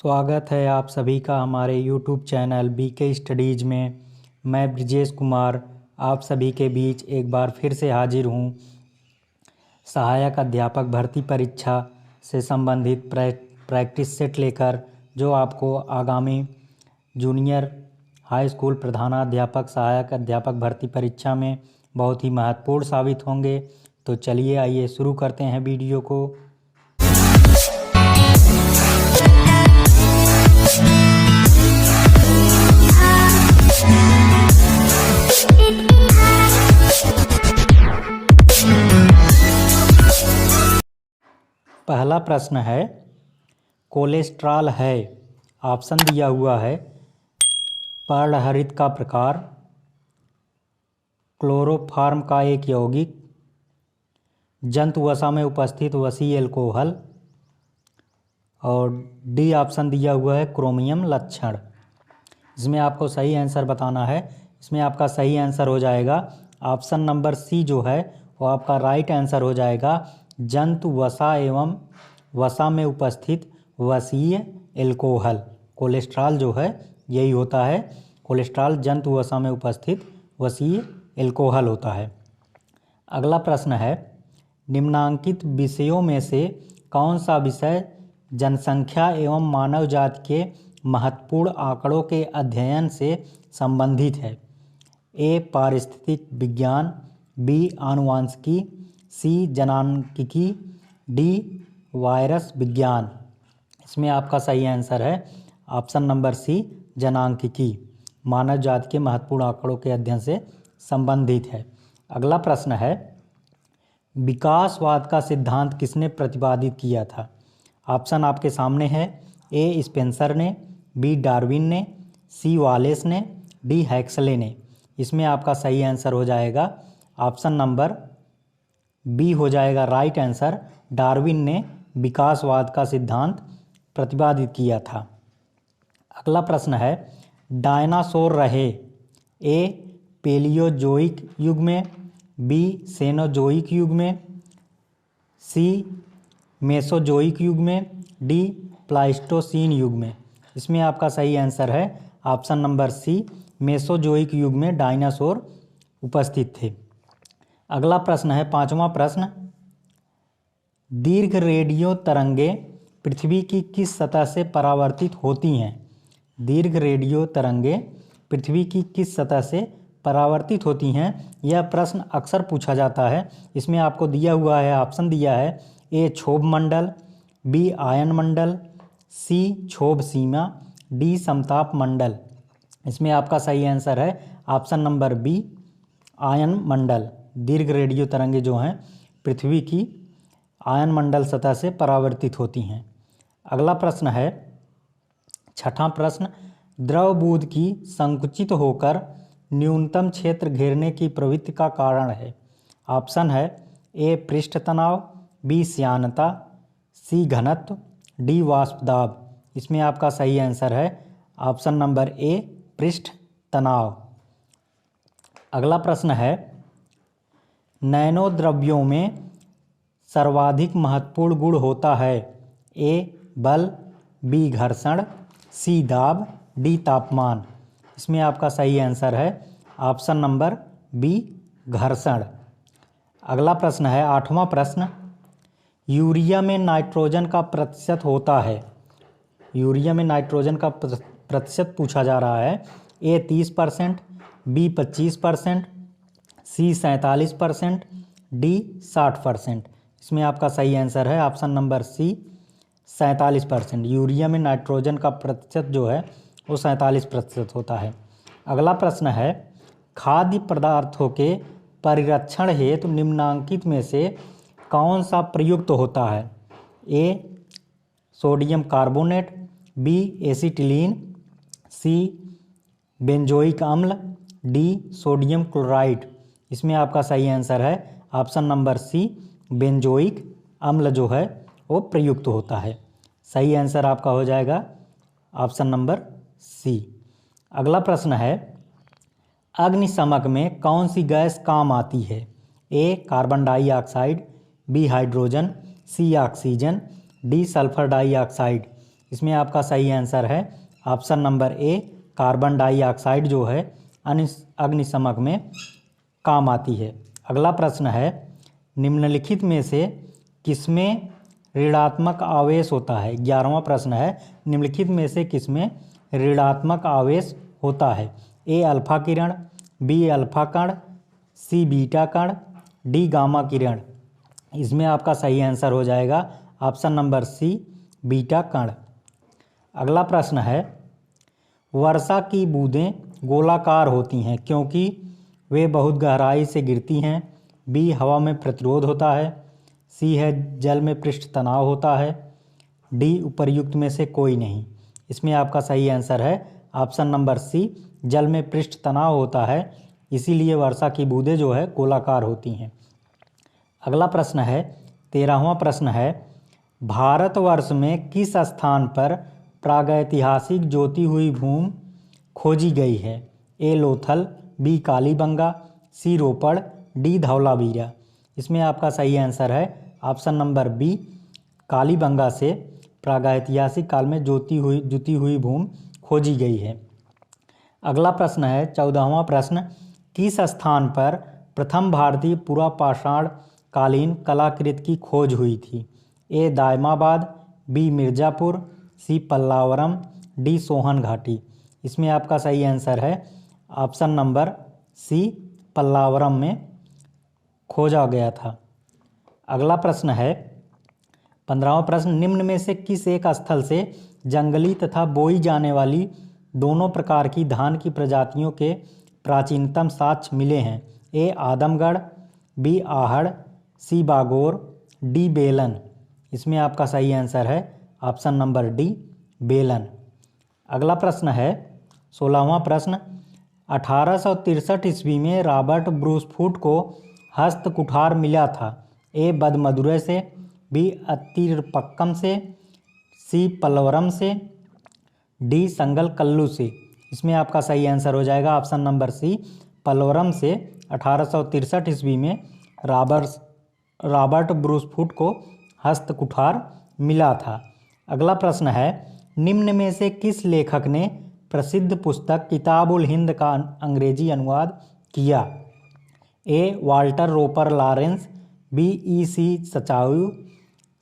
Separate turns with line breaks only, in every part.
स्वागत है आप सभी का हमारे YouTube चैनल BK स्टडीज़ में। मैं ब्रिजेश कुमार आप सभी के बीच एक बार फिर से हाजिर हूँ। सहायक अध्यापक भर्ती परीक्षा से संबंधित प्रैक्टिस सेट लेकर, जो आपको आगामी जूनियर हाई स्कूल प्रधानाध्यापक सहायक अध्यापक भर्ती परीक्षा में बहुत ही महत्वपूर्ण साबित होंगे। तो चलिए आइए शुरू करते हैं वीडियो को। पहला प्रश्न है, कोलेस्ट्रॉल है। ऑप्शन दिया हुआ है पर्णहरित का प्रकार, क्लोरोफॉर्म का एक यौगिक, जंतु वसा में उपस्थित वसीय एल्कोहल, और डी ऑप्शन दिया हुआ है क्रोमियम लक्षण। इसमें आपको सही आंसर बताना है। इसमें आपका सही आंसर हो जाएगा ऑप्शन नंबर सी जो है वो आपका राइट आंसर हो जाएगा। जंतु वसा एवं वसा में उपस्थित वसीय एल्कोहल। कोलेस्ट्रॉल जो है यही होता है। कोलेस्ट्रॉल जंतु वसा में उपस्थित वसीय एल्कोहल होता है। अगला प्रश्न है, निम्नांकित विषयों में से कौन सा विषय जनसंख्या एवं मानव जाति के महत्वपूर्ण आंकड़ों के अध्ययन से संबंधित है? ए पारिस्थितिक विज्ञान, बी आनुवांशिकी, सी जनांकिकी, डी वायरस विज्ञान। इसमें आपका सही आंसर है ऑप्शन नंबर सी जनांकिकी। मानव जाति के महत्वपूर्ण आंकड़ों के अध्ययन से संबंधित है। अगला प्रश्न है, विकासवाद का सिद्धांत किसने प्रतिपादित किया था? ऑप्शन आपके सामने है। ए स्पेंसर ने, बी डार्विन ने, सी वालेस ने, डी हैक्सले ने। इसमें आपका सही आंसर हो जाएगा ऑप्शन नंबर बी हो जाएगा राइट आंसर। डार्विन ने विकासवाद का सिद्धांत प्रतिपादित किया था। अगला प्रश्न है, डायनासोर रहे ए पेलियोजोइक युग में, बी सेनोजोइक युग में, सी मेसोजोइक युग में, डी प्लाइस्टोसीन युग में। इसमें आपका सही आंसर है ऑप्शन नंबर सी मेसोजोइक युग में डायनासोर उपस्थित थे। अगला प्रश्न है, पांचवा प्रश्न, दीर्घ रेडियो तरंगें पृथ्वी की किस सतह से परावर्तित होती हैं? दीर्घ रेडियो तरंगें पृथ्वी की किस सतह से परावर्तित होती हैं? यह प्रश्न अक्सर पूछा जाता है। इसमें आपको दिया हुआ है, ऑप्शन दिया है ए क्षोभ मंडल, बी आयन मंडल, सी क्षोभ सीमा, डी समताप मंडल। इसमें आपका सही आंसर है ऑप्शन नंबर बी आयन मंडल। दीर्घ रेडियो तरंगें जो हैं पृथ्वी की आयन मंडल सतह से परावर्तित होती हैं। अगला प्रश्न है, छठा प्रश्न, द्रव बूंद की संकुचित होकर न्यूनतम क्षेत्र घेरने की प्रवृत्ति का कारण है? ऑप्शन है ए पृष्ठ तनाव, बी श्यानता, सी घनत्व, डी वाष्प दाब। इसमें आपका सही आंसर है ऑप्शन नंबर ए पृष्ठ तनाव। अगला प्रश्न है, नैनो द्रव्यों में सर्वाधिक महत्वपूर्ण गुण होता है? ए बल, बी घर्षण, सी दाब, डी तापमान। इसमें आपका सही आंसर है ऑप्शन नंबर बी घर्षण। अगला प्रश्न है, आठवां प्रश्न, यूरिया में नाइट्रोजन का प्रतिशत होता है? यूरिया में नाइट्रोजन का प्रतिशत पूछा जा रहा है। ए 30%, बी 25%, सी 47%, डी 60%। इसमें आपका सही आंसर है ऑप्शन नंबर सी 47%। यूरिया में नाइट्रोजन का प्रतिशत जो है वो 47% होता है। अगला प्रश्न है, खाद्य पदार्थों के परिरक्षण हेतु निम्नांकित में से कौन सा प्रयुक्त होता है? A sodium carbonate, B acetylene, C benzoic अम्ल, डी सोडियम क्लोराइड। इसमें आपका सही आंसर है ऑप्शन नंबर सी बेंजोइक अम्ल जो है वो प्रयुक्त होता है। सही आंसर आपका हो जाएगा ऑप्शन नंबर सी। अगला प्रश्न है, अग्निशमक में कौन सी गैस काम आती है? ए कार्बन डाइऑक्साइड, बी हाइड्रोजन, सी ऑक्सीजन, डी सल्फर डाइऑक्साइड। इसमें आपका सही आंसर है ऑप्शन नंबर ए, कार्बन डाइऑक्साइड जो है अग्निशमन में काम आती है। अगला प्रश्न है, निम्नलिखित में से किसमें ऋणात्मक आवेश होता है? 11वां प्रश्न है, निम्नलिखित में से किसमें ऋणात्मक आवेश होता है? ए अल्फा किरण, बी अल्फा कण, सी बीटा कण, डी गामा किरण। इसमें आपका सही आंसर हो जाएगा ऑप्शन नंबर सी, बीटा कण। अगला प्रश्न है, वर्षा की बूंदें गोलाकार होती हैं क्योंकि वे बहुत गहराई से गिरती हैं। बी हवा में प्रतिरोध होता है, सी है जल में पृष्ठ तनाव होता है, डी उपर्युक्त में से कोई नहीं। इसमें आपका सही आंसर है ऑप्शन नंबर सी, जल में पृष्ठ तनाव होता है, इसीलिए वर्षा की बूंदें जो है गोलाकार होती हैं। अगला प्रश्न है, 13वां प्रश्न है, भारतवर्ष में किस स्थान पर प्रागैतिहासिक जोती हुई भूमि खोजी गई है? ए लोथल, बी कालीबंगा, सी रोपड़, डी धौलावीरा। इसमें आपका सही आंसर है ऑप्शन नंबर बी, कालीबंगा से प्रागैतिहासिक काल में जुती हुई भूमि खोजी गई है। अगला प्रश्न है 14वां प्रश्न, किस स्थान पर प्रथम भारतीय पुरापाषाण कालीन कलाकृति की खोज हुई थी? ए दायमाबाद, बी मिर्ज़ापुर, सी पल्लावरम, डी सोहन घाटी। इसमें आपका सही आंसर है ऑप्शन नंबर सी, पल्लावरम में खोजा गया था। अगला प्रश्न है 15वां प्रश्न, निम्न में से किस एक स्थल से जंगली तथा बोई जाने वाली दोनों प्रकार की धान की प्रजातियों के प्राचीनतम साक्ष्य मिले हैं? ए आदमगढ़, बी आहड़, सी बागोर, डी बेलन। इसमें आपका सही आंसर है ऑप्शन नंबर डी, बेलन। अगला प्रश्न है 16वां प्रश्न, 1863 ईस्वी में रॉबर्ट ब्रूसफुट को हस्त कुठार मिला था। ए बदमदुरै से, बी अत्तिरपक्कम से, सी पल्लवरम से, डी संगल कल्लू से। इसमें आपका सही आंसर हो जाएगा ऑप्शन नंबर सी, पल्लवरम से 1863 ईस्वी में रॉबर्ट ब्रूसफुट को हस्त कुठार मिला था। अगला प्रश्न है, निम्न में से किस लेखक ने प्रसिद्ध पुस्तक किताबुल हिंद का अंग्रेजी अनुवाद किया? A Walter Roper Lawrence, B E C Sachau,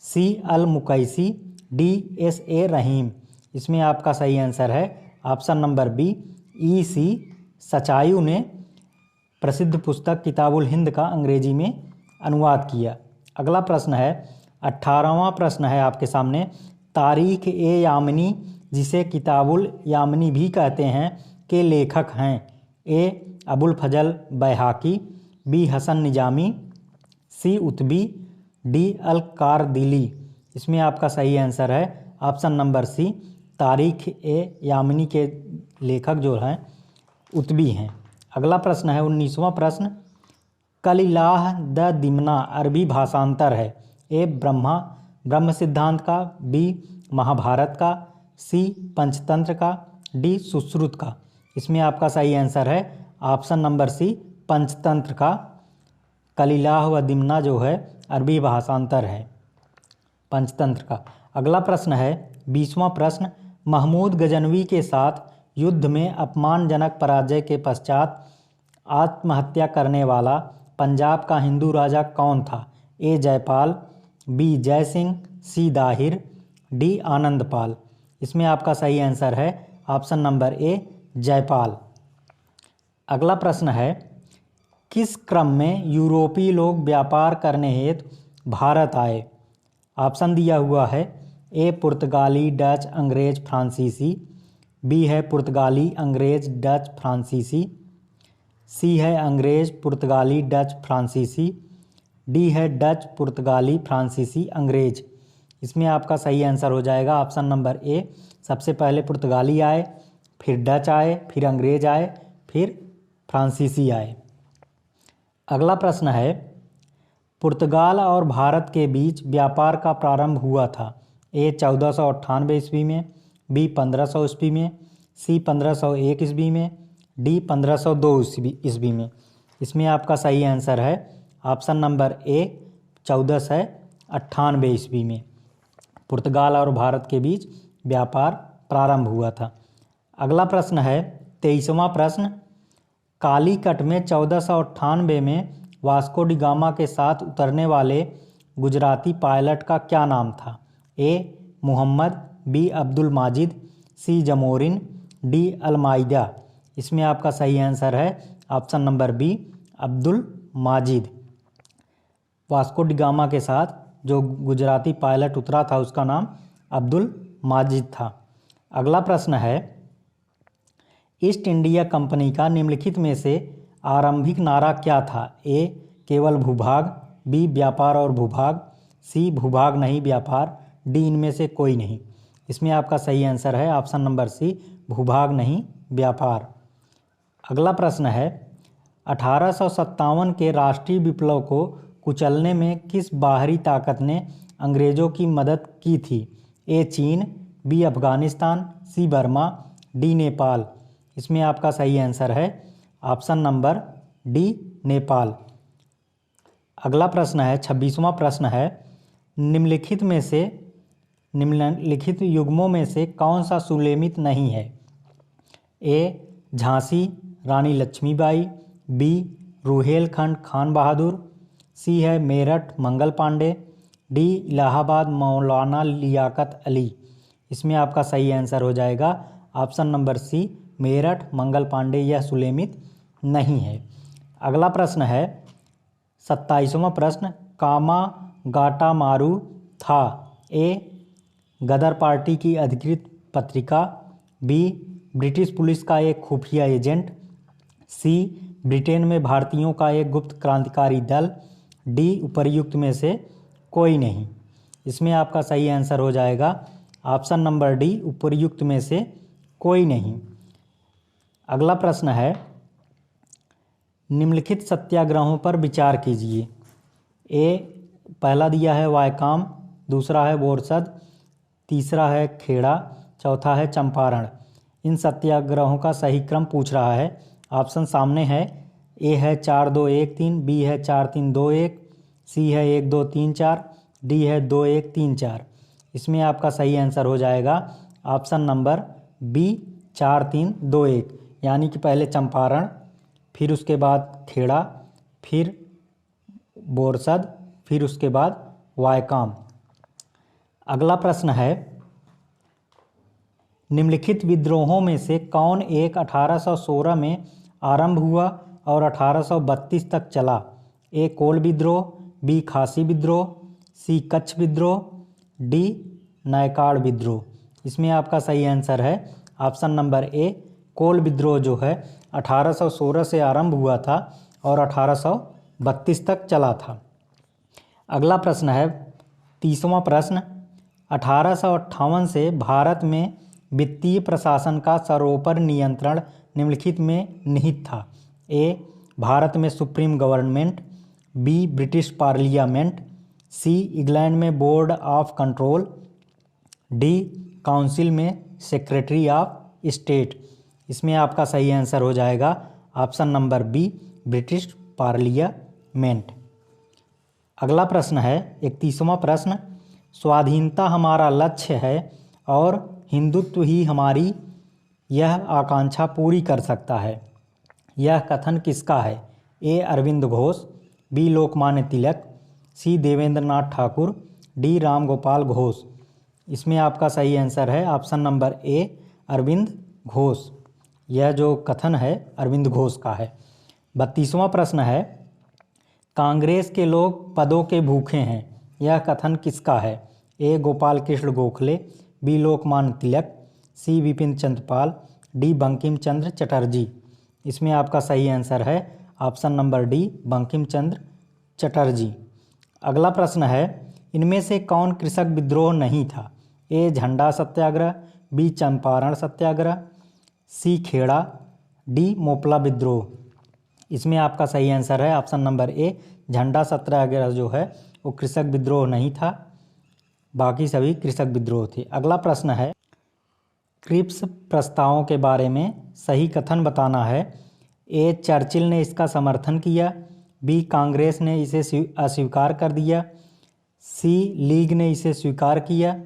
C Al Mukaisi, D S A Rahim. इसमें आपका सही आंसर है option number B, E C Sachau ने प्रसिद्ध पुस्तक किताबुल हिंद का अंग्रेजी में अनुवाद किया। अगला प्रश्न है 18वां प्रश्न है आपके सामने, तारीख ए यामिनी, जिसे किताबुल यामिनी भी कहते हैं, के लेखक हैं? ए अबुल फजल बैहाकी, बी हसन निजामी, सी उतबी, डी अल कारदिली। इसमें आपका सही आंसर है ऑप्शन नंबर सी, तारीख ए यामिनी के लेखक जो हैं उतबी हैं। अगला प्रश्न है 19वां प्रश्न, कलिलाह द दिमना अरबी भाषांतर है? ए ब्रह्म सिद्धांत का, बी महाभारत का, सी पंचतंत्र का, डी सुश्रुत का। इसमें आपका सही आंसर है ऑप्शन नंबर सी, पंचतंत्र का। कलिलाह व दिमना जो है अरबी भाषांतर है पंचतंत्र का। अगला प्रश्न है 20वां प्रश्न, महमूद गजनवी के साथ युद्ध में अपमानजनक पराजय के पश्चात आत्महत्या करने वाला पंजाब का हिंदू राजा कौन था? ए जयपाल, बी जय सिंह, सी दाहिर, डी आनंदपाल। इसमें आपका सही आंसर है ऑप्शन नंबर ए, जयपाल। अगला प्रश्न है, किस क्रम में यूरोपीय लोग व्यापार करने हेतु भारत आए? ऑप्शन दिया हुआ है, ए पुर्तगाली, डच, अंग्रेज, फ्रांसीसी, बी है पुर्तगाली, अंग्रेज, डच, फ्रांसीसी, सी है अंग्रेज, पुर्तगाली, डच, फ्रांसीसी, डी है डच, पुर्तगाली, फ्रांसीसी, अंग्रेज। इसमें आपका सही आंसर हो जाएगा ऑप्शन नंबर ए, सबसे पहले पुर्तगाली आए, फिर डच आए, फिर अंग्रेज आए, फिर फ्रांसीसी आए। अगला प्रश्न है, पुर्तगाल और भारत के बीच व्यापार का प्रारंभ हुआ था? ए 1498 ईस्वी में, बी 1500 ईस्वी में, सी 1501 ईस्वी में, डी 1502 ईस्वी में। इसमें आपका सही आंसर है ऑप्शन नंबर ए, 1498 ईस्वी में पुर्तगाल और भारत के बीच व्यापार प्रारंभ हुआ था। अगला प्रश्न है 23वां प्रश्न, कालीकट में 1498 में वास्को डी गामा के साथ उतरने वाले गुजराती पायलट का क्या नाम था? A Muhammad, B Abdul Majid, C Zamorin, D Almeida. इसमें आपका सही आंसर है option number B Abdul Majid. Vasco da Gama के साथ जो गुजराती पायलट उतरा था उसका नाम अब्दुल माजिद था। अगला प्रश्न है, ईस्ट इंडिया कंपनी का निम्नलिखित में से आरंभिक नारा क्या था? ए केवल भूभाग, बी व्यापार और भूभाग, सी भूभाग नहीं व्यापार, डी इनमें से कोई नहीं। इसमें आपका सही आंसर है ऑप्शन नंबर सी भूभाग नहीं व्यापार। अगला प्रश्न है, 1857 के राष्ट्रीय विप्लव को कुचलने में किस बाहरी ताकत ने अंग्रेज़ों की मदद की थी? ए चीन, बी अफगानिस्तान, सी बर्मा, डी नेपाल। इसमें आपका सही आंसर है ऑप्शन नंबर डी नेपाल। अगला प्रश्न है 26वां प्रश्न है, निम्नलिखित युग्मों में से कौन सा सुलेमित नहीं है? ए झांसी रानी लक्ष्मीबाई, बी रुहेलखंड खान बहादुर, सी है मेरठ मंगल पांडे, डी इलाहाबाद मौलाना लियाकत अली। इसमें आपका सही आंसर हो जाएगा ऑप्शन नंबर सी मेरठ मंगल पांडे, यह सुलेमित नहीं है। अगला प्रश्न है 27वां प्रश्न, कामा गाटा मारू था ए गदर पार्टी की अधिकृत पत्रिका, बी ब्रिटिश पुलिस का एक खुफिया एजेंट, सी ब्रिटेन में भारतीयों का एक गुप्त क्रांतिकारी दल, डी उपर्युक्त में से कोई नहीं। इसमें आपका सही आंसर हो जाएगा ऑप्शन नंबर डी उपर्युक्त में से कोई नहीं। अगला प्रश्न है, निम्नलिखित सत्याग्रहों पर विचार कीजिए। ए पहला दिया है वायकाम, दूसरा है बोरसद, तीसरा है खेड़ा, चौथा है चंपारण। इन सत्याग्रहों का सही क्रम पूछ रहा है। ऑप्शन सामने है, ए है 4-2-1-3, बी है 4-3-2-1, सी है 1-2-3-4, डी है 2-1-3-4। इसमें आपका सही आंसर हो जाएगा ऑप्शन नंबर बी 4-3-2-1, यानी कि पहले चंपारण, फिर उसके बाद खेड़ा, फिर बोरसद, फिर उसके बाद वायकाम। अगला प्रश्न है, निम्नलिखित विद्रोहों में से कौन एक 1816 में आरंभ हुआ और 1832 तक चला? ए कोल विद्रोह, बी खासी विद्रोह, सी कच्छ विद्रोह, डी नायकाड़ विद्रोह। इसमें आपका सही आंसर है ऑप्शन नंबर ए कोल विद्रोह, जो है 1816 से आरंभ हुआ था और 1832 तक चला था। अगला प्रश्न है 30वां प्रश्न, 1858 से भारत में वित्तीय प्रशासन का सर्वोपरि नियंत्रण निम्नलिखित में निहित था। ए भारत में supreme government, B British parliament, C England में board of control, D council में सेक्रेटरी ऑफ स्टेट। इसमें आपका सही आंसर हो जाएगा option number B British parliament. अगला प्रश्न है 31वां प्रश्न, स्वाधीनता हमारा लक्ष्य है और हिंदुत्व ही हमारी यह आकांक्षा पूरी कर सकता है। यह कथन किसका है? A Aurobindo Ghosh, B Lokmanya Tilak, C Devendra Nath Tagore, D Ram Gopal Ghosh. इसमें आपका सही आंसर है option number A Aurobindo Ghosh. यह जो कथन है अरविंद घोष का है। 32वां प्रश्न है, कांग्रेस के लोग पदों के भूखे हैं, यह कथन किसका है? ए गोपाल कृष्ण गोखले, बी लोकमान्य तिलक, सी विपिन चंद्र पाल, डी बंकिम चंद्र चटर्जी। इसमें आपका सही आंसर है option number D Bankim Chandra Chatterjee. अगला प्रश्न है, इनमें से कौन कृषक विद्रोह नहीं था? ए झंडा सत्याग्रह, बी चंपारण सत्याग्रह, सी खेड़ा, डी मोपला विद्रोह। इसमें आपका सही आंसर है ऑप्शन नंबर ए झंडा सत्याग्रह जो है वो कृषक विद्रोह नहीं था, बाकी सभी कृषक विद्रोह थे। अगला प्रश्न है, क्रिप्स प्रस्तावों के बारे में सही कथन बताना है। ए चर्चिल ने इसका समर्थन किया, बी कांग्रेस ने इसे अस्वीकार कर दिया, सी लीग ने इसे स्वीकार किया,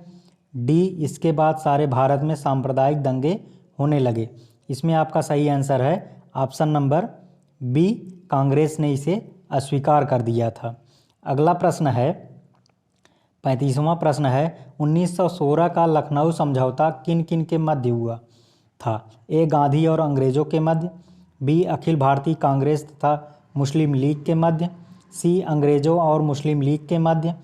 डी इसके बाद सारे भारत में सांप्रदायिक दंगे होने लगे। इसमें आपका सही आंसर है ऑप्शन नंबर बी, कांग्रेस ने इसे अस्वीकार कर दिया था। अगला प्रश्न है 35वां प्रश्न है 1916 का लखनऊ समझौता किन किन के मध्य हुआ था? ए गांधी और अंग्रेजों के मध्य, बी अखिल भारतीय कांग्रेस तथा मुस्लिम लीग के मध्य, सी अंग्रेजों और मुस्लिम लीग के मध्य,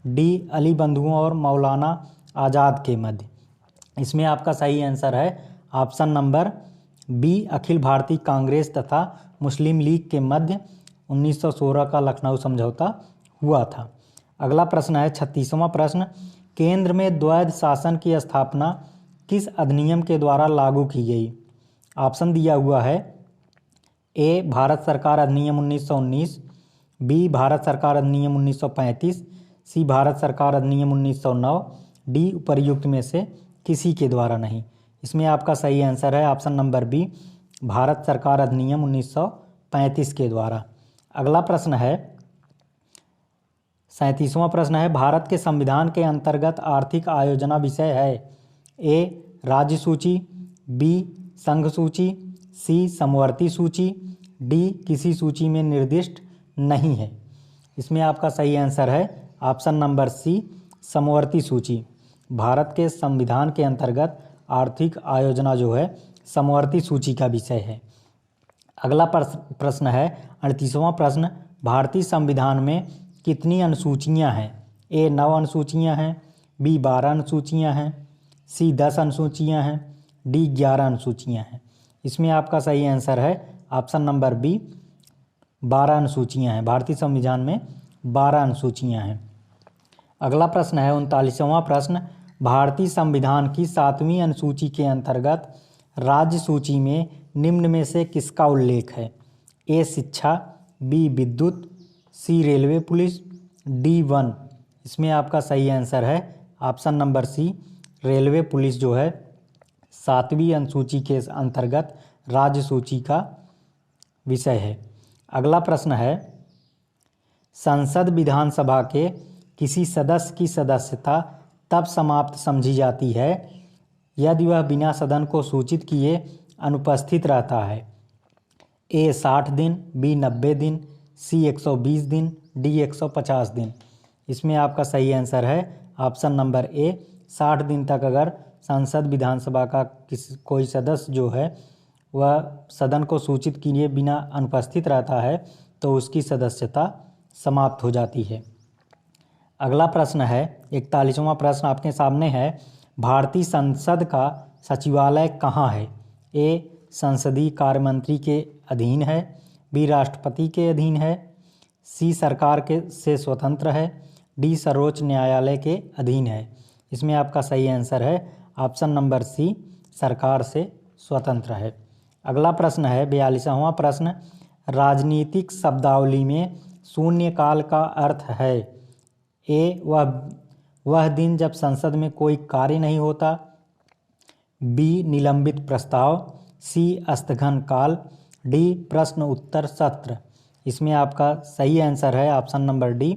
डी अली बंधुओं और मौलाना आज़ाद के मध्य। इसमें आपका सही आंसर है option number B, Akhil Bharatiya Congress तथा मुस्लिम लीग के मध्य 1916 का लखनऊ समझौता हुआ था। अगला प्रश्न है 36वां प्रश्न, केंद्र में द्वैध शासन की स्थापना किस अधिनियम के द्वारा लागू की गई? ऑप्शन दिया हुआ है ए भारत सरकार अधिनियम 1919, बी भारत सरकार अधिनियम 1935, सी भारत सरकार अधिनियम 1909, डी उपर्युक्त में से किसी के द्वारा नहीं। इसमें आपका सही आंसर है ऑप्शन नंबर बी, भारत सरकार अधिनियम 1935 के द्वारा। अगला प्रश्न है 37वां प्रश्न है भारत के संविधान के अंतर्गत आर्थिक आयोजना विषय है? ए राज्य सूची, बी संघ सूची, सी समवर्ती सूची, डी किसी सूची में निर्दिष्ट नहीं है। इसमें आपका सही आंसर है ऑप्शन नंबर सी, समवर्ती सूची। भारत के संविधान के अंतर्गत आर्थिक आयोजना जो है समवर्ती सूची का विषय है। अगला प्रश्न है 38वां प्रश्न, भारतीय संविधान में कितनी अनुसूचियां हैं? ए 9 अनुसूचियां हैं, बी 12 अनुसूचियां हैं, सी 10 अनुसूचियां हैं, डी 11 अनुसूचियां हैं। इसमें आपका सही आंसर है ऑप्शन नंबर बी, 12 अनुसूचियां हैं। भारतीय संविधान में 12 अनुसूचियां हैं। अगला प्रश्न है 39वां प्रश्न, भारतीय संविधान की 7वीं अनुसूची के अंतर्गत राज्य सूची में निम्न में से किसका उल्लेख है? ए शिक्षा, बी विद्युत, सी रेलवे पुलिस, डी वन। इसमें आपका सही आंसर है option number C, railway police जो है 7वीं अनुसूची के अंतर्गत राज्य सूची का विषय है। अगला प्रश्न है संसद विधानसभा के किसी सदस्य की सदस्यता तब समाप्त समझी जाती है यदि वह बिना सदन को सूचित किए अनुपस्थित रहता है। ए 60 दिन, बी 90 दिन, सी 120 दिन, डी 150 दिन। इसमें आपका सही आंसर है ऑप्शन नंबर ए, 60 दिन तक अगर संसद विधानसभा का कोई सदस्य जो है वह सदन को सूचित किए बिना अनुपस्थित रहता है तो उसकी सदस्यता समाप्त हो जाती है। अगला प्रश्न है 41वां प्रश्न आपके सामने है, भारतीय संसद का सचिवालय कहाँ है? ए संसदीय कार्य मंत्री के अधीन है, बी राष्ट्रपति के अधीन है, सी सरकार के से स्वतंत्र है, डी सर्वोच्च न्यायालय के अधीन है। इसमें आपका सही आंसर है ऑप्शन नंबर सी, सरकार से स्वतंत्र है। अगला प्रश्न है 42वां प्रश्न, राजनीतिक शब्दावली में शून्यकाल का अर्थ है? ए वह दिन जब संसद में कोई कार्य नहीं होता, बी निलंबित प्रस्ताव, सी स्थगन काल, डी प्रश्न उत्तर सत्र। इसमें आपका सही आंसर है ऑप्शन नंबर डी,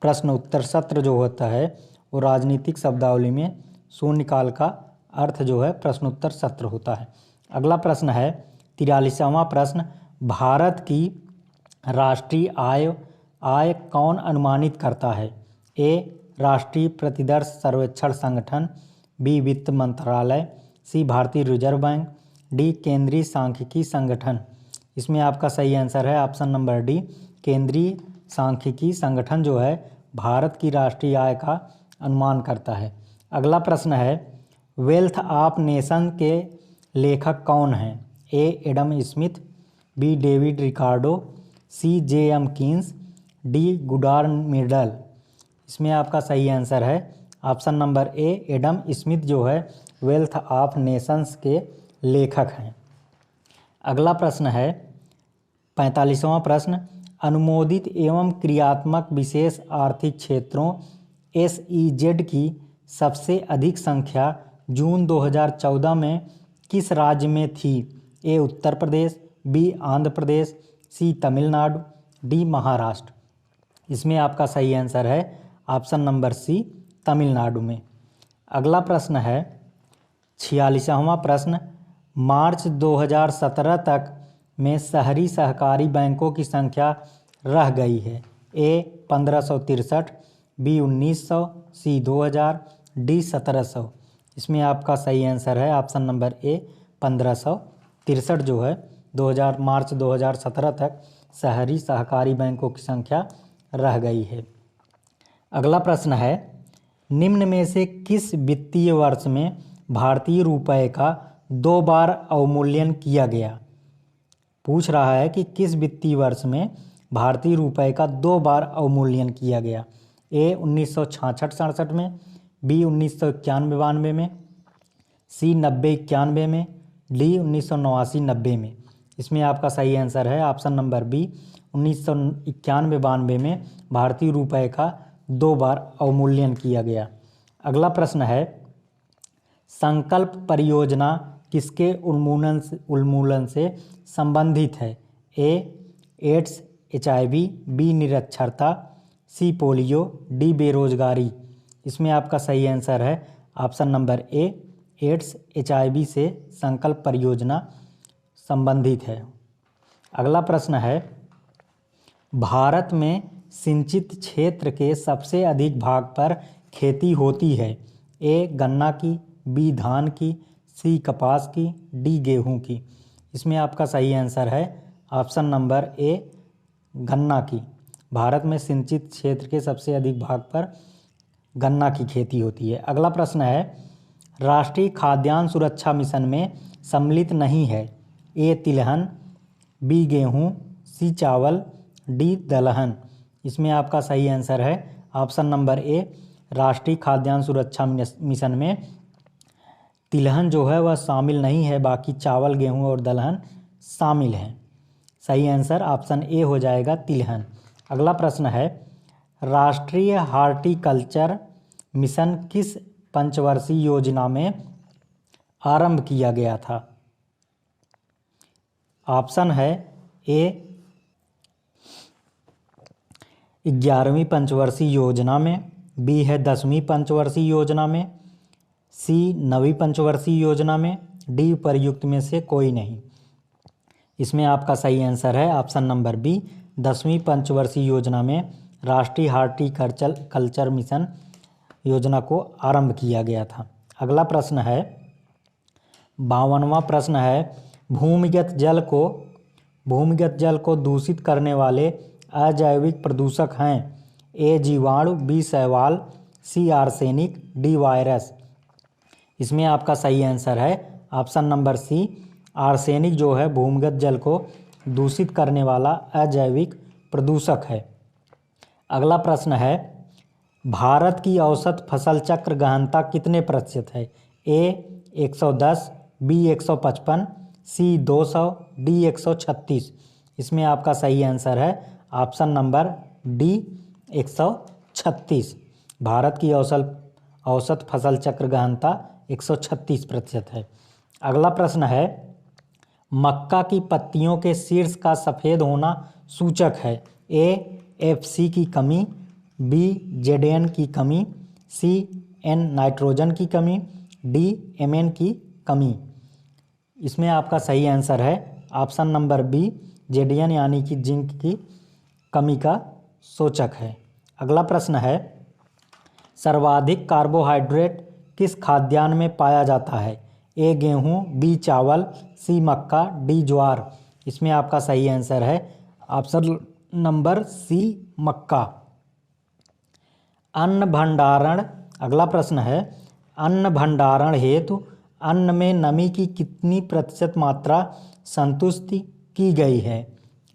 प्रश्न उत्तर सत्र जो होता है वो राजनीतिक शब्दावली में शून्यकाल का अर्थ जो है प्रश्न उत्तर सत्र होता है। अगला प्रश्न है 43वां प्रश्न, भारत की राष्ट्रीय आय कौन अनुमानित करता है? ए राष्ट्रीय प्रतिदर्श सर्वेक्षण संगठन, बी वित्त मंत्रालय, सी भारतीय रिजर्व बैंक, डी केंद्रीय सांख्यिकी संगठन। इसमें आपका सही आंसर है ऑप्शन नंबर डी, केंद्रीय सांख्यिकी संगठन जो है भारत की राष्ट्रीय आय का अनुमान करता है। अगला प्रश्न है वेल्थ ऑफ नेशन के लेखक कौन हैं? A Adam Smith, B David Ricardo, C J M. Keynes, D Gunnar Myrdal. इसमें आपका सही आंसर है option number A, Adam Smith जो है वेल्थ ऑफ नेशंस के लेखक हैं। अगला प्रश्न है 45वां प्रश्न, अनुमोदित एवं क्रियात्मक विशेष आर्थिक क्षेत्रों SEZ की सबसे अधिक संख्या जून 2014 में किस राज्य में थी? ए उत्तर प्रदेश, बी आंध्र प्रदेश, सी तमिलनाडु, डी महाराष्ट्र। इसमें आपका सही आंसर है ऑप्शन नंबर सी, तमिलनाडु में। अगला प्रश्न है 46वां प्रश्न, मार्च 2017 तक में शहरी सहकारी बैंकों की संख्या रह गई है। ए 1563, बी 1900, सी 2000, डी 1700। इसमें आपका सही आंसर है ऑप्शन नंबर ए 1563 जो है 2000 मार्च 2017 तक शहरी सहकारी बैंकों की संख्या रह गई है। अगला प्रश्न है, निम्न में से किस वित्तीय वर्ष में भारतीय रुपये का 2 बार अवमूल्यन किया गया? पूछ रहा है कि किस वित्तीय वर्ष में भारतीय रुपये का 2 बार अवमूल्यन किया गया। ए 1966-67 में, बी 1991-92 में, सी 90-91 में, डी 1989-90 में। इसमें आपका सही आंसर है ऑप्शन नंबर बी 1991-92 में भारतीय रुपये का 2 बार अवमूल्यन किया गया। अगला प्रश्न है, संकल्प परियोजना किसके उन्मूलन से संबंधित है? ए एड्स, HIV, बी निरक्षरता, सी पोलियो, डी बेरोजगारी। इसमें आपका सही आंसर है option number A AIDS HIV से संकल्प परियोजना संबंधित है। अगला प्रश्न है, भारत में सिंचित क्षेत्र के सबसे अधिक भाग पर खेती होती है। ए गन्ना की, बी धान की, सी कपास की, डी गेहूं की। इसमें आपका सही आंसर है ऑप्शन नंबर ए गन्ना की। भारत में सिंचित क्षेत्र के सबसे अधिक भाग पर गन्ना की खेती होती है। अगला प्रश्न है, राष्ट्रीय खाद्यान्न सुरक्षा मिशन में सम्मिलित नहीं है। ए तिलहन, बी गेहूं, सी चावल, डी दलहन। इसमें आपका सही आंसर है ऑप्शन नंबर ए राष्ट्रीय खाद्यान्न सुरक्षा मिशन में तिलहन जो है वह शामिल नहीं है, बाकी चावल, गेहूं और दलहन शामिल हैं। सही आंसर ऑप्शन ए हो जाएगा तिलहन। अगला प्रश्न है, राष्ट्रीय हॉर्टिकल्चर मिशन किस पंचवर्षीय योजना में आरंभ किया गया था? ऑप्शन है ए 11वीं पंचवर्षीय योजना में, बी है 10वीं पंचवर्षीय योजना में, सी 9वीं पंचवर्षीय योजना में, डी उपर्युक्त में से कोई नहीं। इसमें आपका सही आंसर है ऑप्शन नंबर बी 10वीं पंचवर्षीय योजना में राष्ट्रीय हॉर्टिकल्चर मिशन योजना को आरंभ किया गया था। अगला प्रश्न है 52वां प्रश्न है, भूमिगत जल को दूषित करने वाले अजैविक प्रदूषक हैं। ए जीवाणु, बी शैवाल, सी आर्सेनिक, डी वायरस। इसमें आपका सही आंसर है ऑप्शन नंबर सी आर्सेनिक जो है भूमिगत जल को दूषित करने वाला अजैविक प्रदूषक है। अगला प्रश्न है, भारत की औसत फसल चक्र गहनता कितने प्रतिशत है? ए 110, बी 155, सी 200, डी 136। इसमें आपका सही आंसर है ऑप्शन नंबर डी 136। भारत की औसत फसल चक्र गहनता 136% है। अगला प्रश्न है, मक्का की पत्तियों के शीर्ष का सफ़ेद होना सूचक है। ए FC की कमी, बी ZN की कमी, सी N नाइट्रोजन की कमी, डी MN की कमी। इसमें आपका सही आंसर है ऑप्शन नंबर बी ZN यानी कि जिंक की कमी का सूचक है। अगला प्रश्न है, सर्वाधिक कार्बोहाइड्रेट किस खाद्यान्न में पाया जाता है? ए गेहूं, बी चावल, सी मक्का, डी ज्वार। इसमें आपका सही आंसर है ऑप्शन नंबर सी मक्का। अन्न भंडारण, अगला प्रश्न है, अन्न भंडारण हेतु अन्न में नमी की कितनी प्रतिशत मात्रा संतुष्ट की गई है?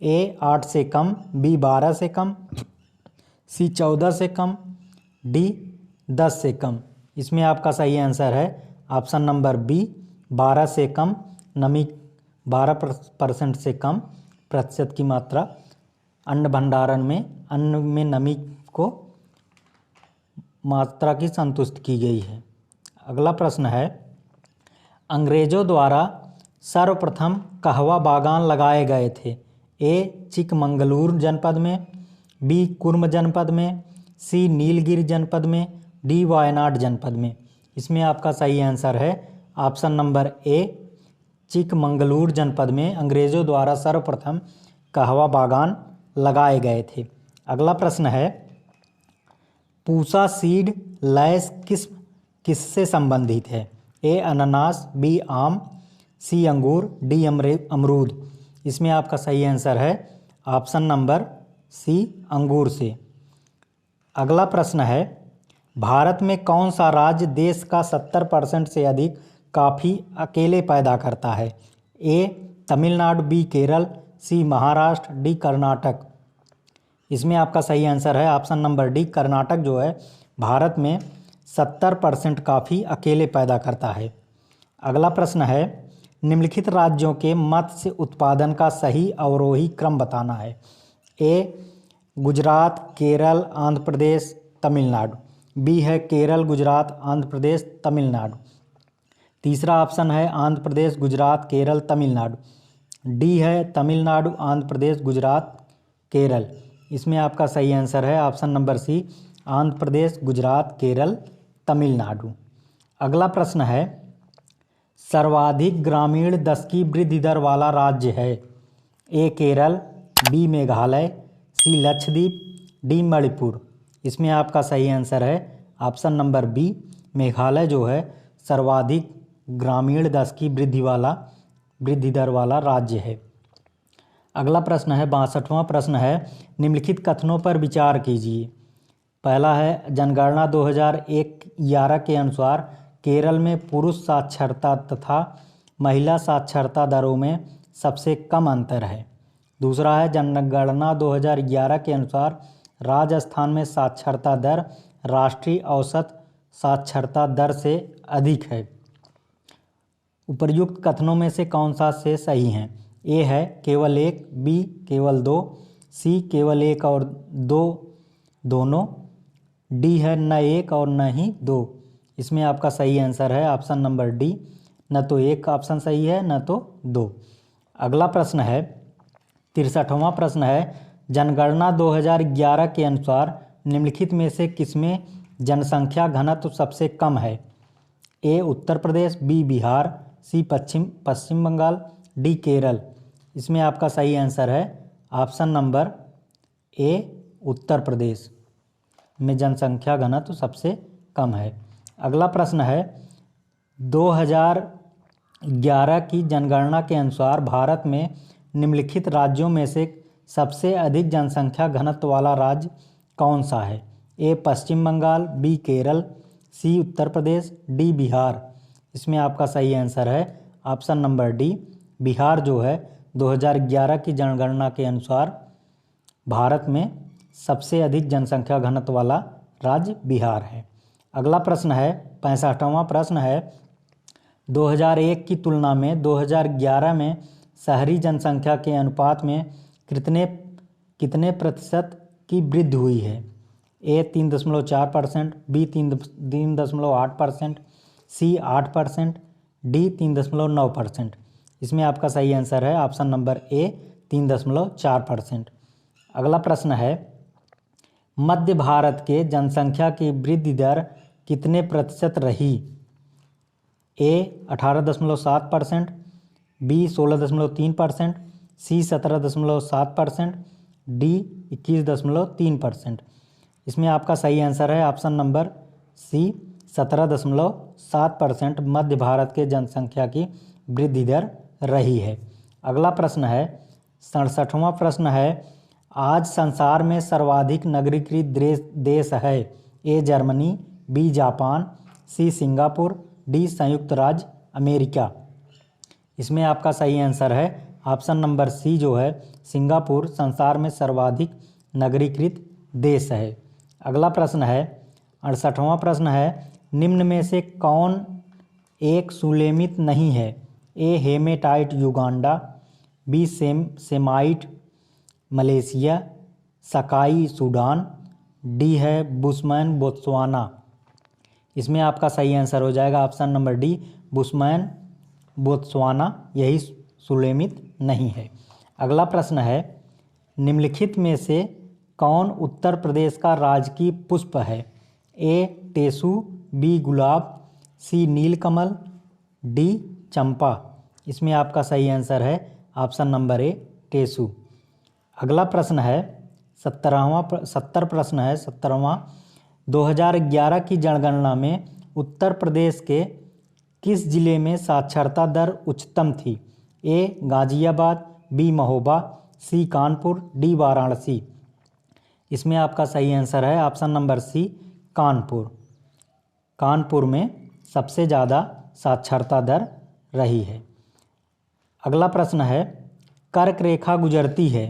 ए 8 से कम, बी 12 से कम, सी 14 से कम, डी 10 से कम। इसमें आपका सही आंसर है ऑप्शन नंबर बी 12 से कम नमी, 12% से कम प्रतिशत की मात्रा अन्न भंडारण में अन्न में नमी को मात्रा की संतुष्ट की गई है। अगला प्रश्न है, अंग्रेजों द्वारा सर्वप्रथम कहवा बागान लगाए गए थे? ए चिकमंगलूर जनपद में, बी कुर्म जनपद में, सी नीलगिरी जनपद में, डी वायनाड जनपद में। इसमें आपका सही आंसर है ऑप्शन नंबर ए, चिकमंगलूर जनपद में अंग्रेज़ों द्वारा सर्वप्रथम कहवा बागान लगाए गए थे। अगला प्रश्न है, पूसा सीड लैस किससे संबंधित है? ए अनानास, बी आम, सी अंगूर, डी अमरूद। इसमें आपका सही आंसर है ऑप्शन नंबर सी, अंगूर से। अगला प्रश्न है, भारत में कौन सा राज्य देश का 70% से अधिक कॉफ़ी अकेले पैदा करता है? ए तमिलनाडु, बी केरल, सी महाराष्ट्र, डी कर्नाटक। इसमें आपका सही आंसर है ऑप्शन नंबर डी, कर्नाटक जो है भारत में 70% कॉफ़ी अकेले पैदा करता है। अगला प्रश्न है, निम्नलिखित राज्यों के मत्स्य उत्पादन का सही अवरोही क्रम बताना है। ए गुजरात, केरल, आंध्र प्रदेश, तमिलनाडु। बी है केरल, गुजरात, आंध्र प्रदेश, तमिलनाडु। तीसरा ऑप्शन है आंध्र प्रदेश, गुजरात, केरल, तमिलनाडु। डी है तमिलनाडु, आंध्र प्रदेश, गुजरात, केरल। इसमें आपका सही आंसर है ऑप्शन नंबर सी, आंध्र प्रदेश, गुजरात, केरल, तमिलनाडु। अगला प्रश्न है, सर्वाधिक ग्रामीण दशकी वृद्धि दर वाला राज्य है? ए केरल, बी मेघालय, सी लक्षद्वीप, डी मणिपुर। इसमें आपका सही आंसर है ऑप्शन नंबर बी, मेघालय जो है सर्वाधिक ग्रामीण दशकी वृद्धि दर वाला राज्य है। अगला प्रश्न है 62वां प्रश्न है, निम्नलिखित कथनों पर विचार कीजिए। पहला है, जनगणना 2011 के अनुसार केरल में पुरुष साक्षरता तथा महिला साक्षरता दरों में सबसे कम अंतर है। दूसरा है, जनगणना 2011 के अनुसार राजस्थान में साक्षरता दर राष्ट्रीय औसत साक्षरता दर से अधिक है। उपर्युक्त कथनों में से कौन सा से सही हैं? ए है केवल एक, बी केवल दो, सी केवल एक और दो दोनों, डी है न एक और न ही दो। इसमें आपका सही आंसर है ऑप्शन नंबर डी, न तो एक ऑप्शन सही है न तो दो। अगला प्रश्न है 63वां प्रश्न है, जनगणना 2011 के अनुसार निम्नलिखित में से किसमें जनसंख्या घनत्व सबसे कम है? ए उत्तर प्रदेश, बी बिहार, सी पश्चिम बंगाल, डी केरल। इसमें आपका सही आंसर है ऑप्शन नंबर ए, उत्तर प्रदेश में जनसंख्या घनत्व सबसे कम है। अगला प्रश्न है 2011 की जनगणना के अनुसार भारत में निम्नलिखित राज्यों में से सबसे अधिक जनसंख्या घनत्व वाला राज्य कौन सा है? ए पश्चिम बंगाल, बी केरल, सी उत्तर प्रदेश, डी बिहार। इसमें आपका सही आंसर है ऑप्शन नंबर डी, बिहार जो है 2011 की जनगणना के अनुसार भारत में सबसे अधिक जनसंख्या घनत्व वाला राज्य बिहार है। अगला प्रश्न है 65वां प्रश्न है, 2001 की तुलना में 2011 में शहरी जनसंख्या के अनुपात में कितने प्रतिशत की वृद्धि हुई है? ए 3.4%, बी 3.8%, सी 8%, डी 3.9%। इसमें आपका सही आंसर है ऑप्शन नंबर ए, 3.4%। अगला प्रश्न है, मध्य भारत के जनसंख्या की वृद्धि दर कितने प्रतिशत रही? ए 18.7%, बी 16.3%, सी 17.7%, डी 21.3%। इसमें आपका सही आंसर है ऑप्शन नंबर सी, 17.7% मध्य भारत के जनसंख्या की वृद्धि दर रही है। अगला प्रश्न है 67वां प्रश्न है, आज संसार में सर्वाधिक नगरीकृत देश है? A Germany, B Japan, C Singapore, D संयुक्त राज्य अमेरिका। इसमें आपका सही आंसर है ऑप्शन नंबर सी जो है सिंगापुर संसार में सर्वाधिक नगरीकृत देश है। अगला प्रश्न है 68वां प्रश्न है, निम्न में से कौन एक सुलेमित नहीं है? ए हेमेटाइट युगांडा, बी सेमाइट मलेशिया, सकाई सूडान, डी है बुशमैन बोत्सवाना। इसमें आपका सही आंसर हो जाएगा option number D, Bushman Botswana, यही सुलेमित नहीं है। अगला प्रश्न है, निम्नलिखित में से कौन उत्तर प्रदेश का राजकीय पुष्प है? ए टेसू, बी गुलाब, सी नीलकमल, डी चंपा। इसमें आपका सही आंसर है ऑप्शन नंबर ए टेसु। अगला प्रश्न है 17वां 2011 की जनगणना में उत्तर प्रदेश के किस जिले में साक्षरता दर उच्चतम थी? A Ghaziabad, B Mahoba, C Kanpur, D Varanasi. इसमें आपका सही आंसर है option number C Kanpur. Kanpur में सबसे ज़्यादा साक्षरता दर रही है। अगला प्रश्न है कर्क रेखा गुजरती है?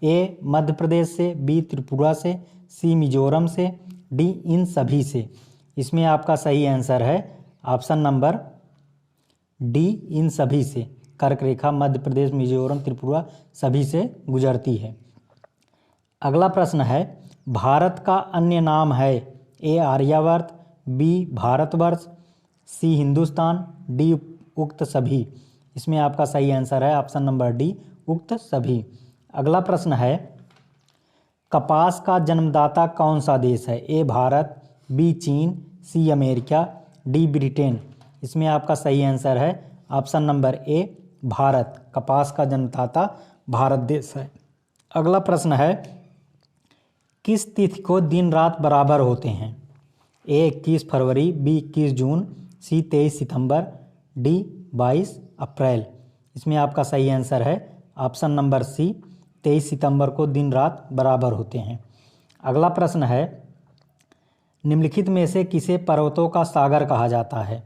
ए मध्य प्रदेश से, बी त्रिपुरा से, सी मिजोरम से, डी इन सभी से। इसमें आपका सही आंसर है ऑप्शन नंबर डी इन सभी से। कर्क रेखा मध्य प्रदेश, मिजोरम, त्रिपुरा सभी से गुजरती है। अगला प्रश्न है भारत का अन्य नाम है? ए आर्यावर्त, बी भारतवर्ष, सी हिंदुस्तान, डी उक्त सभी। इसमें आपका सही आंसर है ऑप्शन नंबर डी उक्त सभी। अगला प्रश्न है कपास का जन्मदाता कौन सा देश है? ए भारत, बी चीन, सी अमेरिका, डी ब्रिटेन। इसमें आपका सही आंसर है ऑप्शन नंबर ए भारत। कपास का जन्मदाता भारत देश है। अगला प्रश्न है किस तिथि को दिन रात बराबर होते हैं? ए 21 फरवरी, बी 21 जून, सी 23 सितंबर, डी 22 अप्रैल। इसमें आपका सही आंसर है ऑप्शन नंबर सी 23 सितंबर को दिन रात बराबर होते हैं। अगला प्रश्न है निम्नलिखित में से किसे पर्वतों का सागर कहा जाता है?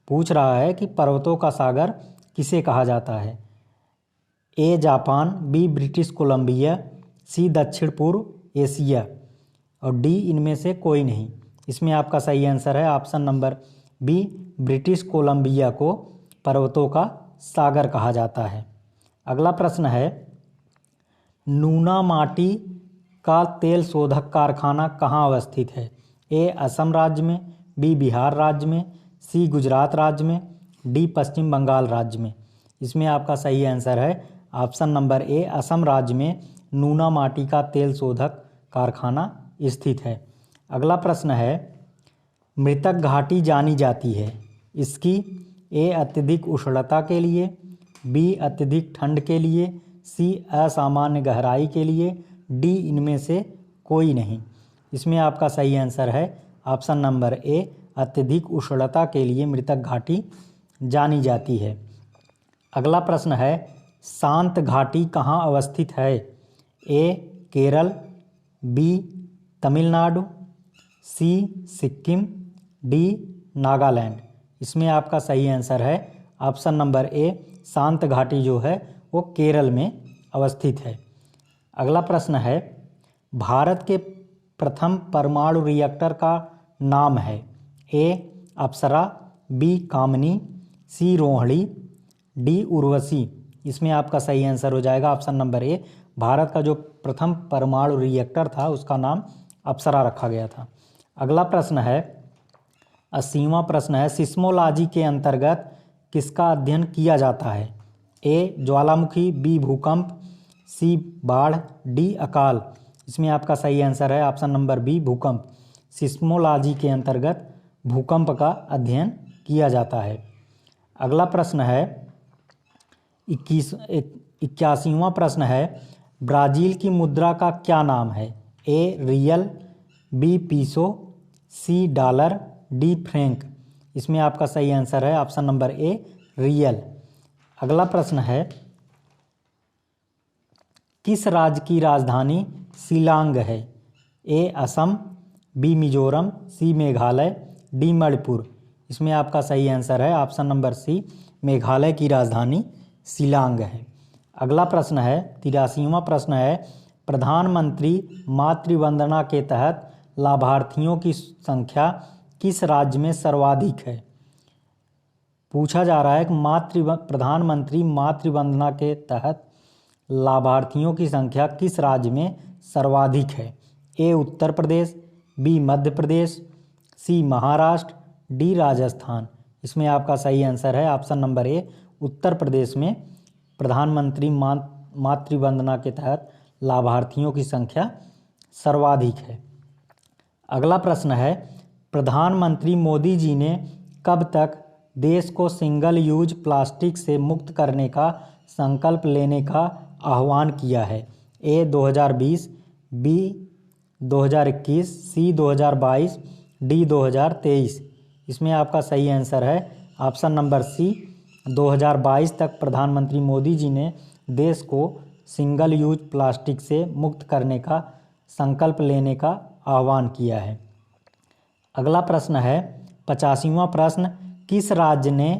पूछ रहा है कि पर्वतों का सागर किसे कहा जाता है? A Japan, B British Columbia, C दक्षिण पूर्व एशिया और डी इनमें से कोई नहीं। इसमें आपका सही आंसर है option number B British Columbia को पर्वतों का सागर कहा जाता है। अगला प्रश्न है नूना माटी का तेल शोधक कारखाना कहाँ अवस्थित है? ए असम राज्य में, बी बिहार राज्य में, सी गुजरात राज्य में, डी पश्चिम बंगाल राज्य में। इसमें आपका सही आंसर है ऑप्शन नंबर ए असम राज्य में नूना माटी का तेल शोधक कारखाना स्थित है। अगला प्रश्न है मृतक घाटी जानी जाती है इसकी? ए अत्यधिक उष्णता के लिए, बी अत्यधिक ठंड के लिए, सी असामान्य गहराई के लिए, डी इनमें से कोई नहीं। इसमें आपका सही आंसर है ऑप्शन नंबर ए अत्यधिक उष्णता के लिए मृतक घाटी जानी जाती है। अगला प्रश्न है शांत घाटी कहाँ अवस्थित है? ए केरल, बी तमिलनाडु, सी सिक्किम, डी नागालैंड। इसमें आपका सही आंसर है ऑप्शन नंबर ए शांत घाटी जो है वो केरल में अवस्थित है। अगला प्रश्न है भारत के प्रथम परमाणु रिएक्टर का नाम है? ए अप्सरा, बी कामनी, सी रोहिणी, डी उर्वशी। इसमें आपका सही आंसर हो जाएगा ऑप्शन नंबर ए भारत का जो प्रथम परमाणु रिएक्टर था उसका नाम अप्सरा रखा गया था। अगला प्रश्न है 80वां प्रश्न है सिस्मोलॉजी के अंतर्गत किसका अध्ययन किया जाता है? ए ज्वालामुखी, बी भूकंप, सी बाढ़, डी अकाल। इसमें आपका सही आंसर है ऑप्शन नंबर बी भूकंप। सिस्मोलॉजी के अंतर्गत भूकंप का अध्ययन किया जाता है। अगला प्रश्न है 81वां प्रश्न है ब्राज़ील की मुद्रा का क्या नाम है? A real, B peso, C dollar, D franc. इसमें आपका सही आंसर है ऑप्शन नंबर ए रियल। अगला प्रश्न है किस राज्य की राजधानी शिलांग है? ए असम, बी मिजोरम, सी मेघालय, डी मणिपुर। इसमें आपका सही आंसर है ऑप्शन नंबर सी मेघालय की राजधानी शिलांग है। अगला प्रश्न है 83वां प्रश्न है प्रधानमंत्री मातृ वंदना के तहत लाभार्थियों की संख्या किस राज्य में सर्वाधिक है? पूछा जा रहा है कि प्रधानमंत्री मातृ वंदना के तहत लाभार्थियों की संख्या किस राज्य में सर्वाधिक है? ए उत्तर प्रदेश, बी मध्य प्रदेश, सी महाराष्ट्र, डी राजस्थान। इसमें आपका सही आंसर है ऑप्शन नंबर ए उत्तर प्रदेश में प्रधानमंत्री मातृ वंदना के तहत लाभार्थियों की संख्या सर्वाधिक है। अगला प्रश्न है प्रधानमंत्री मोदी जी ने कब तक देश को सिंगल यूज प्लास्टिक से मुक्त करने का संकल्प लेने का आह्वान किया है? ए 2020, बी 2021, सी 2022, डी 2023। इसमें आपका सही आंसर है ऑप्शन नंबर सी 2022 तक प्रधानमंत्री मोदी जी ने देश को सिंगल यूज प्लास्टिक से मुक्त करने का संकल्प लेने का आह्वान किया है। अगला प्रश्न है 85वां प्रश्न, किस राज्य ने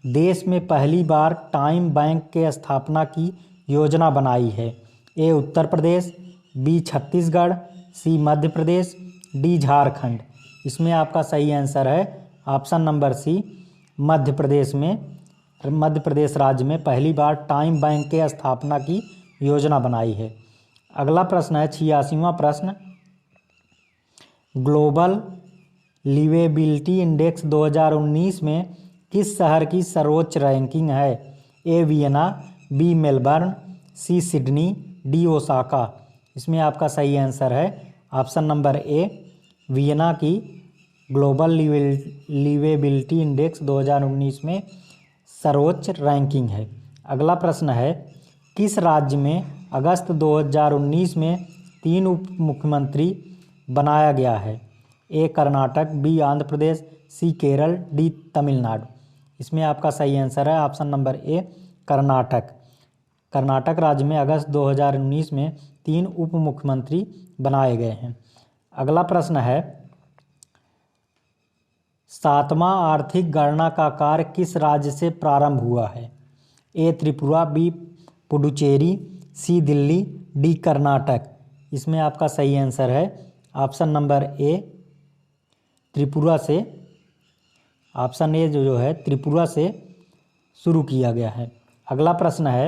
देश में पहली बार टाइम बैंक के स्थापना की योजना बनाई है? ए उत्तर प्रदेश, बी छत्तीसगढ़, सी मध्य प्रदेश, डी झारखंड। इसमें आपका सही आंसर है ऑप्शन नंबर सी मध्य प्रदेश राज्य में पहली बार टाइम बैंक के स्थापना की योजना बनाई है। अगला प्रश्न है 86वां प्रश्न, ग्लोबल लिवेबिलिटी इंडेक्स 2019 में किस शहर की सर्वोच्च रैंकिंग है? ए वियना, बी मेलबर्न, सी सिडनी, डी ओसाका। इसमें आपका सही आंसर है ऑप्शन नंबर ए वियना की ग्लोबल लिवेबिलिटी इंडेक्स 2019 में सर्वोच्च रैंकिंग है। अगला प्रश्न है किस राज्य में अगस्त 2019 में 3 उप मुख्यमंत्री बनाया गया है? ए कर्नाटक, बी आंध्र प्रदेश, सी केरल, डी तमिलनाडु। इसमें आपका सही आंसर है ऑप्शन नंबर ए कर्नाटक। कर्नाटक राज्य में अगस्त 2019 में 3 उप मुख्यमंत्री बनाए गए हैं। अगला प्रश्न है 7वां आर्थिक गणना का कार्य किस राज्य से प्रारंभ हुआ है? ए त्रिपुरा, बी पुडुचेरी, सी दिल्ली, डी कर्नाटक। इसमें आपका सही आंसर है ऑप्शन नंबर ए त्रिपुरा से। ऑप्शन ए जो है त्रिपुरा से शुरू किया गया है। अगला प्रश्न है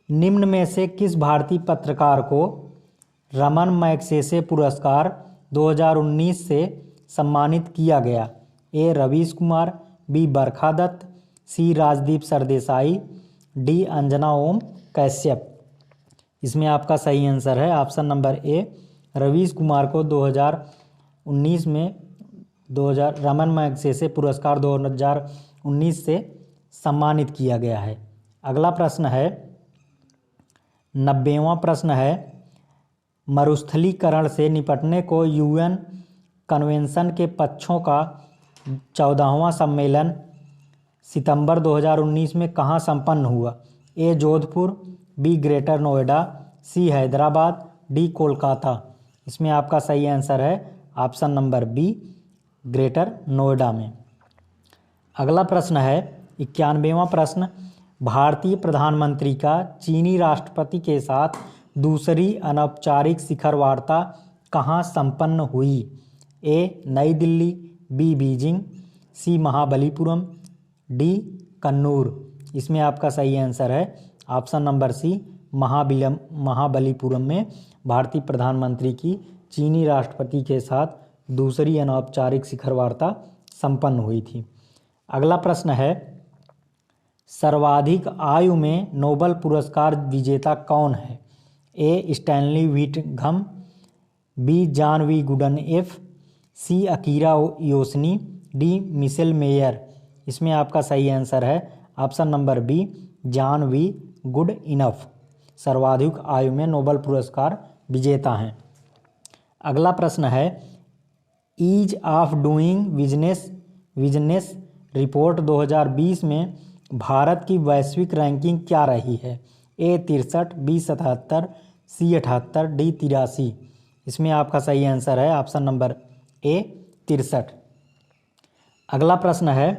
निम्न में से किस भारतीय पत्रकार को रमन मैगसेसे पुरस्कार 2019 से सम्मानित किया गया? ए रवीश कुमार, बी बरखा दत्त, सी राजदीप सरदेसाई, डी अंजना ओम कश्यप। इसमें आपका सही आंसर है ऑप्शन नंबर ए रवीश कुमार को 2019 में रमन मैगसेसे पुरस्कार 2019 से सम्मानित किया गया है। अगला प्रश्न है 90वां प्रश्न है मरुस्थलीकरण से निपटने को यूएन कन्वेंशन के पक्षों का 14वां सम्मेलन सितंबर 2019 में कहाँ संपन्न हुआ? A Jodhpur, B Greater Noida, C Hyderabad, D Kolkata. इसमें आपका सही आंसर है option number B Greater Noida में। अगला प्रश्न है 91वां प्रश्न, भारतीय प्रधानमंत्री का चीनी राष्ट्रपति के साथ दूसरी अनौपचारिक शिखर वार्ता कहाँ संपन्न हुई? ए नई दिल्ली, बी बीजिंग, सी महाबलीपुरम, डी कन्नूर। इसमें आपका सही आंसर है ऑप्शन नंबर सी महाबलीपुरम में भारतीय प्रधानमंत्री की चीनी राष्ट्रपति के साथ दूसरी अनौपचारिक शिखर वार्ता संपन्न हुई थी। अगला प्रश्न है सर्वाधिक आयु में नोबेल पुरस्कार विजेता कौन है? A Stanley Whittingham, B John B Goodenough, C Akira Yoshino, D Michel Mayor. इसमें आपका सही आंसर है option number B John B Goodenough सर्वाधिक आयु में नोबेल पुरस्कार विजेता हैं। अगला प्रश्न है ease of doing business report 2020 में भारत की वैश्विक रैंकिंग क्या रही है? A 63, B 77, C 78, D 83। इसमें आपका सही आंसर है ऑप्शन नंबर ए 63। अगला प्रश्न है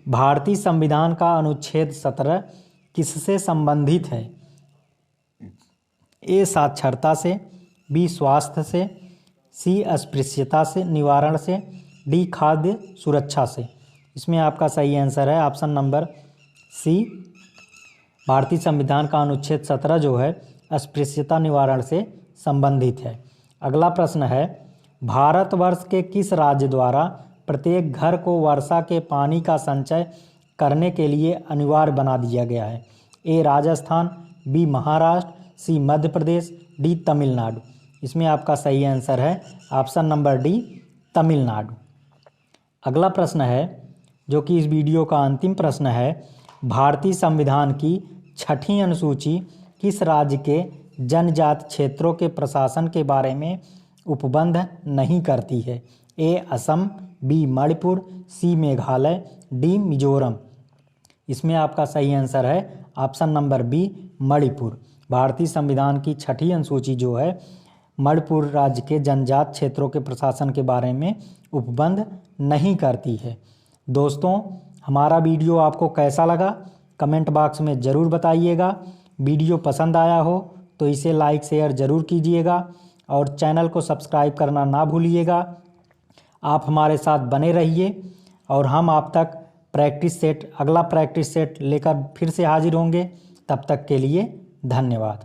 भारतीय संविधान का अनुच्छेद 17 किससे संबंधित है? ए साक्षरता से, बी स्वास्थ्य से, सी अस्पृश्यता से निवारण से, डी खाद्य सुरक्षा से। इसमें आपका सही आंसर है ऑप्शन नंबर सी भारतीय संविधान का अनुच्छेद 17 जो है अस्पृश्यता निवारण से संबंधित है। अगला प्रश्न है भारतवर्ष के किस राज्य द्वारा प्रत्येक घर को वर्षा के पानी का संचय करने के लिए अनिवार्य बना दिया गया है? ए राजस्थान, बी महाराष्ट्र, सी मध्य प्रदेश, डी तमिलनाडु। इसमें आपका सही आंसर है ऑप्शन नंबर डी तमिलनाडु। अगला प्रश्न है जो कि इस वीडियो का अंतिम प्रश्न है, भारतीय संविधान की 6ठी अनुसूची किस राज्य के जनजाति क्षेत्रों के प्रशासन के बारे में उपबंध नहीं करती है? ए असम, बी मणिपुर, सी मेघालय, डी मिजोरम। इसमें आपका सही आंसर है ऑप्शन नंबर बी मणिपुर। भारतीय संविधान की 6ठी अनुसूची जो है मणिपुर राज्य के जनजाति क्षेत्रों के प्रशासन के बारे में उपबंध नहीं करती है। दोस्तों, हमारा वीडियो आपको कैसा लगा कमेंट बॉक्स में ज़रूर बताइएगा। वीडियो पसंद आया हो तो इसे लाइक शेयर ज़रूर कीजिएगा और चैनल को सब्सक्राइब करना ना भूलिएगा। आप हमारे साथ बने रहिए और हम आप तक अगला प्रैक्टिस सेट लेकर फिर से हाजिर होंगे। तब तक के लिए धन्यवाद।